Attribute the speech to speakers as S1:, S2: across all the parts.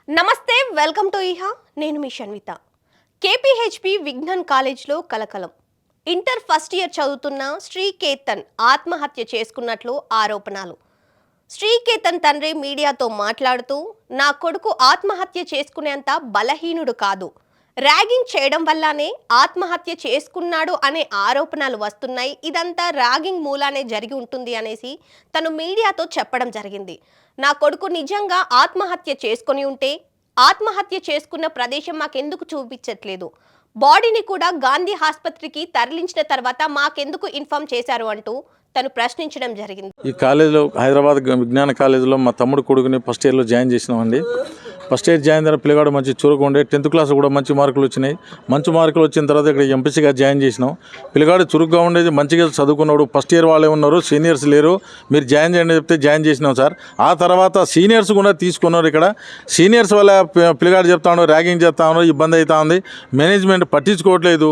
S1: నమస్తే, welcome to ఇహా. నేను మీ షన్విత. కేపీహెచ్పి విజ్ఞాన్ కాలేజ్లో కలకలం. ఇంటర్ ఫస్ట్ ఇయర్ చదువుతున్న శ్రీకేతన్ ఆత్మహత్య చేసుకున్నట్లు ఆరోపణలు. శ్రీకేతన్ తండ్రి మీడియాతో మాట్లాడుతూ, నా కొడుకు ఆత్మహత్య చేసుకునేంత బలహీనుడు కాదు, ర్యాగింగ్ చేయడం వల్లనే ఆత్మహత్య చేసుకున్నాడు అనే ఆరోపణలు వస్తున్నాయి. ఇదంతా ర్యాగింగ్ మూలానే జరిగి ఉంటుంది అనేసి తను మీడియాతో చెప్పడం జరిగింది. నా కొడుకు నిజంగా ఆత్మహత్య చేసుకొని ఉంటే ఆత్మహత్య చేసుకున్న ప్రదేశం మాకెందుకు చూపించట్లేదు, బాడీని కూడా గాంధీ ఆసుపత్రికి తరలించిన తర్వాత మాకెందుకు ఇన్ఫార్మ్ చేశారు అంటూ తను ప్రశ్నించడం జరిగింది.
S2: ఈ కాలేజీలో హైదరాబాద్ విజ్ఞాన కాలేజీలో మా తమ్ముడు కొడుకుని ఫస్ట్ ఇయర్లో జాయిన్ చేసినామండి. ఫస్ట్ ఇయర్ జాయిన్ అయిన పిల్లగాడు మంచి చురుకు ఉండే, 10th క్లాస్ కూడా మంచి మార్కులు వచ్చినాయి. మంచి మార్కులు వచ్చిన తర్వాత ఇక్కడ ఎంపీసీగా జాయిన్ చేసినాం. పిల్లగాడు చురుగ్గా ఉండేది, మంచిగా చదువుకున్నాడు. ఫస్ట్ ఇయర్ వాళ్ళే ఉన్నారు, సీనియర్స్ లేరు, మీరు జాయిన్ చేయండి చెప్తే జాయిన్ చేసినాం సార్. ఆ తర్వాత సీనియర్స్ కూడా తీసుకున్నారు. ఇక్కడ సీనియర్స్ వల్ల పిల్లగాడు చెప్తా ఉన్నారు, ర్యాగింగ్ చేస్తా ఉన్నారు, ఇబ్బంది అవుతా ఉంది, మేనేజ్మెంట్ పట్టించుకోవట్లేదు,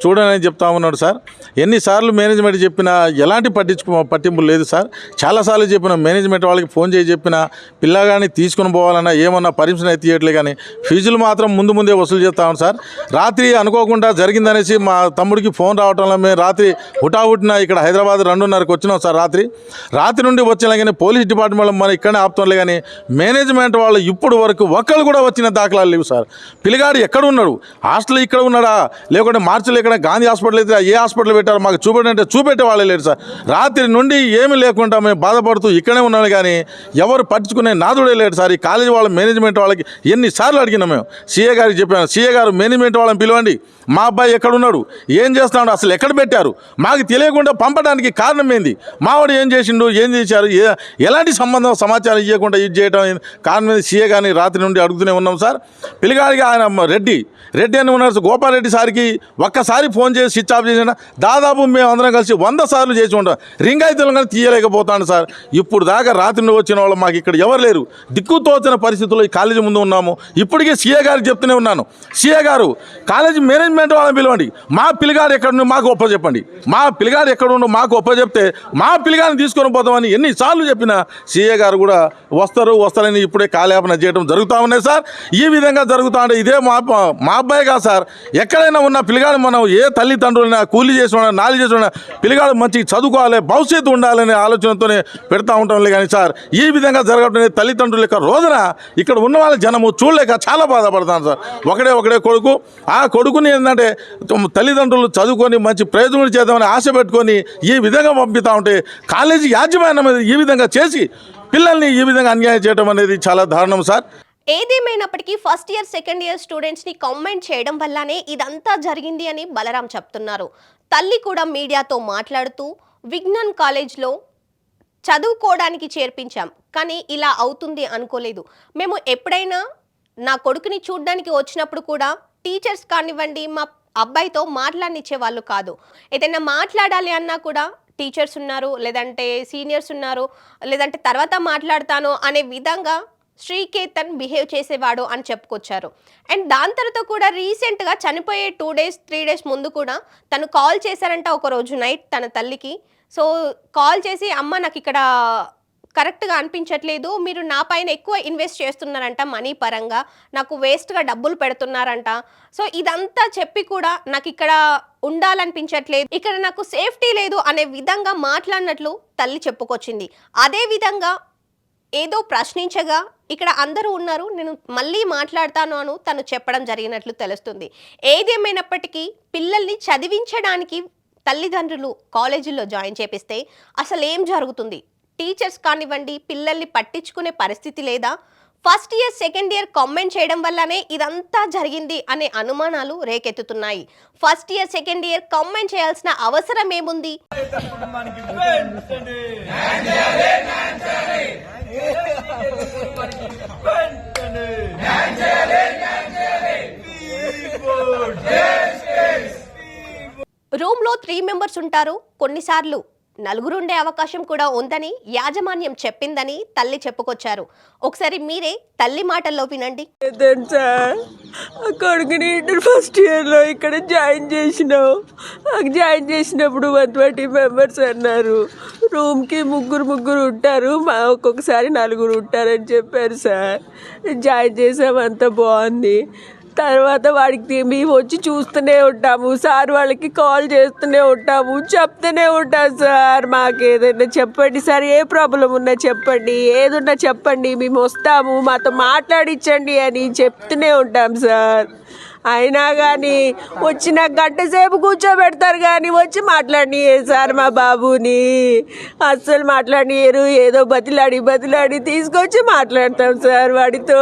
S2: చూడని చెప్తా ఉన్నాడు సార్. ఎన్నిసార్లు మేనేజ్మెంట్ చెప్పినా ఎలాంటి పట్టింపు లేదు సార్. చాలాసార్లు చెప్పిన మేనేజ్మెంట్ వాళ్ళకి ఫోన్ చేసి చెప్పినా, పిల్లగాడిని తీసుకుని పోవాలన్నా ఏమన్నా పర్మిషన్ అయితే ఇవ్వట్లే, కానీ ఫీజులు మాత్రం ముందే వసూలు చేస్తా ఉన్నాం సార్. రాత్రి అనుకోకుండా జరిగిందనేసి మా తమ్ముడికి ఫోన్ రావటంలో మేము రాత్రి హుటాహుటిన ఇక్కడ హైదరాబాద్ 2:30కి వచ్చినాం సార్. రాత్రి నుండి వచ్చినా కానీ పోలీస్ డిపార్ట్మెంట్ మనం ఇక్కడనే ఆపుతాంలే, కానీ మేనేజ్మెంట్ వాళ్ళు ఇప్పుడు వరకు ఒక్కళ్ళు కూడా వచ్చిన దాఖలాలు లేవు సార్. పిల్లగాడు ఎక్కడ ఉన్నాడు, హాస్టల్ ఇక్కడ ఉన్నాడా, లేకుంటే మార్చిలో ఇక్కడ గాంధీ హాస్పిటల్ అయితే ఏ హాస్పిటల్ పెట్టారో మాకు చూపెట్టంటే చూపెట్టే వాళ్ళే లేరు సార్. రాత్రి నుండి ఏమీ లేకుండా మేము బాధపడుతూ ఇక్కడే ఉన్నాను, కానీ ఎవరు పట్టించుకునే నాదుడే లేడు సార్. ఈ కాలేజీ వాళ్ళ మేనేజ్మెంట్ వాళ్ళకి ఎన్నిసార్లు అడిగినాం. మేము సీఏ గారికి చెప్పాను, సీఏ గారు మేనేజ్మెంట్ వాళ్ళని పిలవండి, మా అబ్బాయి ఎక్కడున్నాడు, ఏం చేస్తున్నాడు, అసలు ఎక్కడ పెట్టారు, మాకు తెలియకుండా పంపడానికి కారణం ఏంది, మావాడు ఏం చేసిండు, ఏం చేశారు, ఎలాంటి సమాచారం ఇవ్వకుండా ఇది చేయడం కారణం ఏంది, సీఏ గారిని రాత్రి నుండి అడుగుతూనే ఉన్నాం సార్. పిల్లగాడికి ఆయన రెడ్డి అని ఉన్నారు, గోపాలరెడ్డి సార్కి ఒక్కసారి ఫోన్ చేసి స్విచ్ ఆఫ్ చేసిన దాదాపు మేము అందరం కలిసి 100 సార్లు చేసి ఉంటాం. రింగ్ అయితే కానీ తీయలేకపోతాను సార్. ఇప్పుడు దాకా రాత్రి నుండి వచ్చిన వాళ్ళు మాకు ఇక్కడ ఎవరు లేరు, దిక్కుతోచిన పరిస్థితుల్లో ఈ కాలేజీ ముందు ఉన్నాము. ఇప్పటికే సీఏ గారికి చెప్తూనే ఉన్నాను, సీఏ గారు కాలేజీ మేనేజ్మెంట్ వాళ్ళని పిలవండి, మా పిల్లగాడు ఎక్కడుండి మాకు ఒప్పచెప్పండి, మా పిల్లగాడు ఎక్కడుండో మాకు ఒప్పచెప్తే మా పిల్లగాడిని తీసుకొని పోతామని ఎన్నిసార్లు చెప్పినా సీఏ గారు కూడా వస్తారని ఇప్పుడే కాలయాపన చేయడం జరుగుతూ ఉన్నాయి సార్. ఈ విధంగా జరుగుతూ ఉంటే ఇదే మా అబ్బాయి కాదు సార్. ఎక్కడైనా ఉన్న పిల్లగాడు మనం ఏ తల్లిదండ్రులైనా కూలీ చేసిన నాలి చేసిన పిల్లగాడు మంచి చదువుకోవాలి, భవిష్యత్తు ఉండాలనే ఆలోచనతోనే పెడతా ఉంటాంలే, కానీ సార్ ఈ విధంగా జరగడం తల్లిదండ్రుల యొక్క రోజున ఇక్కడ ఉన్న వాళ్ళ జనము చూడలేక చాలా బాధపడతాను సార్. ఒకడే కొడుకు, ఆ కొడుకుని ఏంటంటే తల్లిదండ్రులు చదువుకొని మంచి ప్రయోజనం చేద్దామని ఆశ పెట్టుకొని ఈ విధంగా పంపిస్తూ ఉంటే కాలేజీ యాజమాన్యం ఈ విధంగా చేసి పిల్లల్ని ఈ విధంగా అన్యాయం చేయడం అనేది చాలా దారుణం సార్.
S1: ఏదేమైనప్పటికీ ఫస్ట్ ఇయర్ సెకండ్ ఇయర్ స్టూడెంట్స్ని కామెంట్ చేయడం వల్లనే ఇదంతా జరిగింది అని బలరాం చెప్తున్నారు. తల్లి కూడా మీడియాతో మాట్లాడుతూ, విజ్ఞాన్ కాలేజ్లో చదువుకోవడానికి చేర్పించాం, కానీ ఇలా అవుతుంది అనుకోలేదు. మేము ఎప్పుడైనా నా కొడుకుని చూడడానికి వచ్చినప్పుడు కూడా టీచర్స్ కానివ్వండి మా అబ్బాయితో మాట్లాడనిచ్చే వాళ్ళు కాదు. ఏదైనా మాట్లాడాలి అన్నా కూడా టీచర్స్ ఉన్నారు, లేదంటే సీనియర్స్ ఉన్నారు, లేదంటే తర్వాత మాట్లాడతాను అనే విధంగా శ్రీకేతన్ బిహేవ్ చేసేవాడు అని చెప్పుకొచ్చారు. అండ్ దాని తర్వాత కూడా రీసెంట్గా చనిపోయే 2 days 3 days ముందు కూడా తను కాల్ చేశారంట ఒకరోజు నైట్ తన తల్లికి. సో కాల్ చేసి, అమ్మ నాకు ఇక్కడ కరెక్ట్గా అనిపించట్లేదు, మీరు నా పైన ఎక్కువ ఇన్వెస్ట్ చేస్తున్నారంట, మనీ పరంగా నాకు వేస్ట్గా డబ్బులు పెడుతున్నారంట, సో ఇదంతా చెప్పి కూడా నాకు ఇక్కడ ఉండాలనిపించట్లేదు, ఇక్కడ నాకు సేఫ్టీ లేదు అనే విధంగా మాట్లాడినట్లు తల్లి చెప్పుకొచ్చింది. అదేవిధంగా ఏదో ప్రశ్నించగా ఇక్కడ అందరూ ఉన్నారు, నేను మళ్ళీ మాట్లాడతాను అని తను చెప్పడం జరిగినట్లు తెలుస్తుంది. ఏదేమైనప్పటికీ పిల్లల్ని చదివించడానికి తల్లిదండ్రులు కాలేజీల్లో జాయిన్ చేపిస్తే అసలు ఏం జరుగుతుంది, టీచర్స్ కానివ్వండి పిల్లల్ని పట్టించుకునే పరిస్థితి లేదా, first year second year comment చేయడం వల్లనే ఇదంతా జరిగింది అనే అనుమానాలు రేకెత్తుతున్నాయి. First year second year comment చేయాల్సిన అవసరం ఏముంది? రూమ్ లో 3 members ఉంటారు, కొన్నిసార్లు నలుగురుండే అవకాశం కూడా ఉందని యాజమాన్యం చెప్పిందని తల్లి చెప్పుకొచ్చారు. ఒకసారి మీరే తల్లి మాటల్లో వినండి.
S3: సార్ ఆ కొడుకుని ఇంటర్ ఫస్ట్ ఇయర్లో ఇక్కడ జాయిన్ చేసినావు. జాయిన్ చేసినప్పుడు 120 మెంబర్స్ అన్నారు. రూమ్కి ముగ్గురు ఉంటారు, ఒక్కొక్కసారి 4 ఉంటారని చెప్పారు సార్. జాయిన్ చేసాము, అంతా బాగుంది. తర్వాత వాడికి మేము వచ్చి చూస్తూనే ఉంటాము సార్, వాళ్ళకి కాల్ చేస్తూనే ఉంటాము, చెప్తూనే ఉంటాం సార్. మాకు ఏదైనా చెప్పండి సార్, ఏ ప్రాబ్లం ఉన్నా చెప్పండి, ఏదున్నా చెప్పండి, మేము వస్తాము, మాతో మాట్లాడించండి అని చెప్తూనే ఉంటాం సార్. అయినా కానీ వచ్చిన గంట సేపు కూర్చోబెడతారు కానీ వచ్చి మాట్లాడినారు సార్. మా బాబుని అస్సలు మాట్లాడినారు. ఏదో బతిలాడి తీసుకొచ్చి మాట్లాడతాం సార్ వాడితో.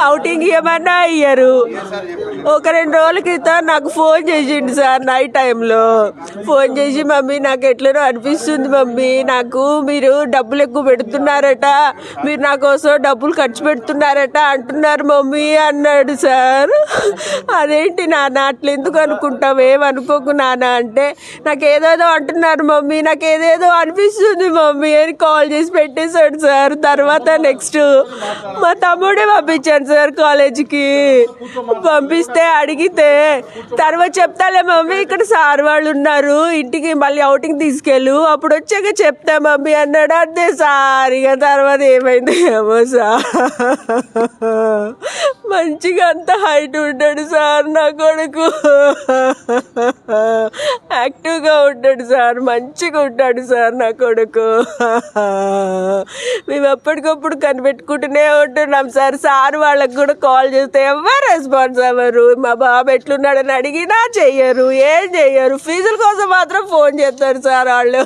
S3: అవుటింగ్ ఏమన్నా అయ్యారు. ఒక 2 రోజుల క్రితం నాకు ఫోన్ చేసిండు సార్. నైట్ టైంలో ఫోన్ చేసి, మమ్మీ నాకు ఎట్లనో అనిపిస్తుంది మమ్మీ, నాకు మీరు డబ్బులు ఎక్కువ పెడుతున్నారట, మీరు నా కోసం డబ్బులు ఖర్చు పెడుతున్నారట అంటున్నారు మమ్మీ అన్నాడు సార్. అదేంటి నాన్న అట్లా ఎందుకు అనుకుంటావు, ఏమనుకోకు నాన్న అంటే, నాకు ఏదేదో అంటున్నారు మమ్మీ, నాకు ఏదేదో అనిపిస్తుంది మమ్మీ అని కాల్ చేసి పెట్టేశాడు సార్. తర్వాత నెక్స్ట్ మా తమ్ముడే పంపించాను సార్ కాలేజీకి. పంపిస్తే అడిగితే, తర్వాత చెప్తాలే మమ్మీ, ఇక్కడ సార్ వాళ్ళు ఉన్నారు, ఇంటికి మళ్ళీ అవుటింగ్ తీసుకెళ్ళు, అప్పుడు వచ్చాక చెప్తా మమ్మీ అన్నాడు. అంతే సార్. ఇక తర్వాత ఏమైంది ఏమో సార్. మంచిగా అంత హైట్ ఉంటాడు సార్ నా కొడుకు. యాక్టివ్గా ఉంటాడు సార్, మంచిగా ఉంటాడు సార్ నా కొడుకు. మేము ఎప్పటికప్పుడు కనిపెట్టుకుంటూనే ఉంటున్నాం సార్. సార్ వాళ్ళకి కూడా కాల్ చేస్తే ఎవరు రెస్పాన్స్ అవ్వరు. మా బాబు ఎట్లున్నాడని అడిగినా చెయ్యరు, ఏం చెయ్యరు. ఫీజుల కోసం మాత్రం ఫోన్ చేస్తారు సార్ వాళ్ళు.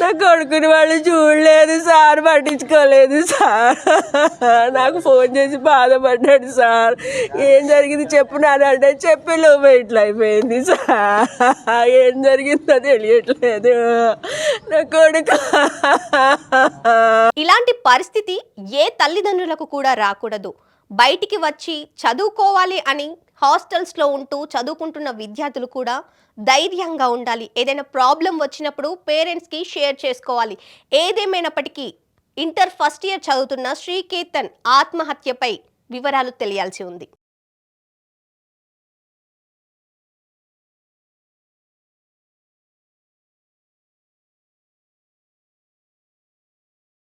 S3: నా కొడుకుని వాళ్ళు చూడలేదు సార్, పట్టించుకోలేదు సార్. నాకు ఫోన్ చేసి బాధపడ్డాడు సార్. ఏం జరిగింది చెప్పు నాన్న అంటే, చెప్పి లోపు ఇట్లా అయిపోయింది సార్. ఏం జరిగిందో తెలియట్లేదు నా కొడుకు.
S1: ఇలాంటి పరిస్థితి ఏ తల్లిదండ్రులకు కూడా రాకూడదు. బయటికి వచ్చి చదువుకోవాలి అని హాస్టల్స్లో ఉంటూ చదువుకుంటున్న విద్యార్థులు కూడా ధైర్యంగా ఉండాలి. ఏదైనా ప్రాబ్లం వచ్చినప్పుడు పేరెంట్స్కి షేర్ చేసుకోవాలి. ఏదేమైనప్పటికీ ఇంటర్ ఫస్ట్ ఇయర్ చదువుతున్న శ్రీకేతన్ ఆత్మహత్యపై వివరాలు తెలియాల్సి ఉంది.